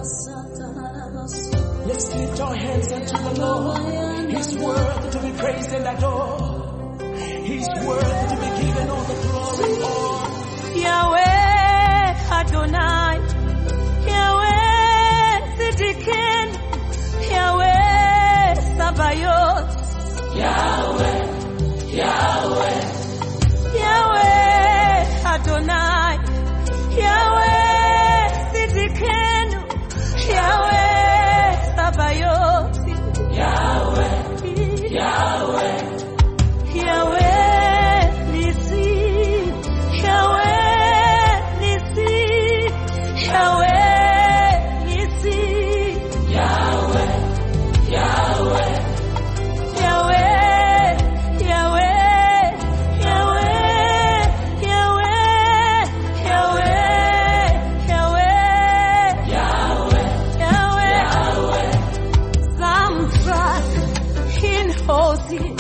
Let's lift our hands unto the Lord. He's worthy to be praised and adored. He's worthy to be given all the glory and honor. Yahweh Adonai, Yahweh Siddiquen, Yahweh Sabaoth, Yahweh, Yahweh, Yahweh Adonai, Yahweh Siddiquen, Yahweh Sabaoth, Yahweh, Yahweh, Yahweh Nissi, Yahweh Nissi, Yahweh Nissi, Yahweh, Yahweh, Yahweh, Yahweh, Yahweh, Yahweh, Yahweh, Yahweh, Yahweh. Some trust in horses,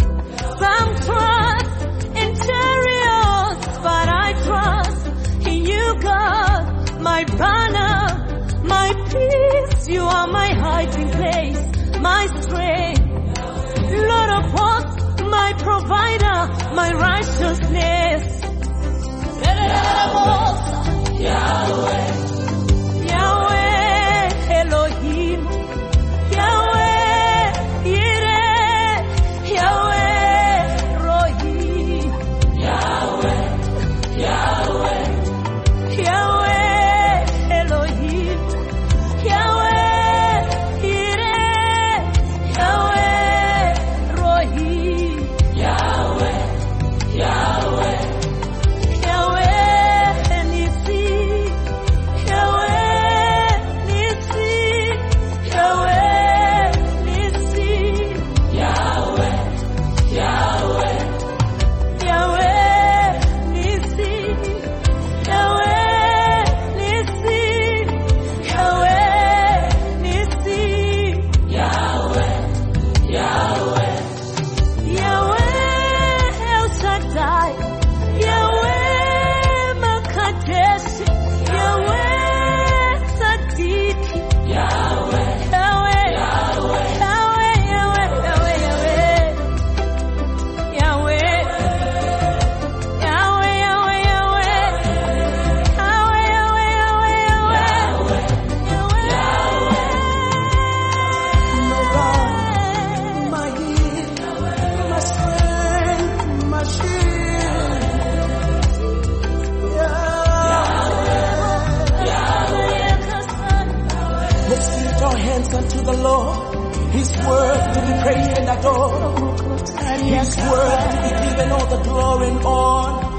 some trust in chariots, but I trust in you, God, my banner, my peace. You are my hiding place, my strength, Lord of hosts, my provider, my righteousness. Yahweh, Yahweh Elohim, Yahweh Yireh, Yahweh Rohi, Yahweh, Yahweh, Yahweh Elohim, Yahweh Yireh, Yahweh Rohi, Yahweh, Yahweh, Yahweh Nissi, Yahweh Nissi, Yahweh Nissi, Yahweh, Yahweh, Yahweh Nissi, Yahweh Nissi, Yahweh Nissi, Yahweh, Yahweh, Yahweh El Shaddai, Yahweh Makadesh, Yahweh Tzaddik, Yahweh, Yahweh, Yahweh, Yahweh, Yahweh, Yahweh, Yahweh, Yahweh, Yahweh, my God, my healer, my strength, my shield. Let's lift our hands unto the Lord. He's worthy to be praised and adored. He's worthy to be given all the glory and honor.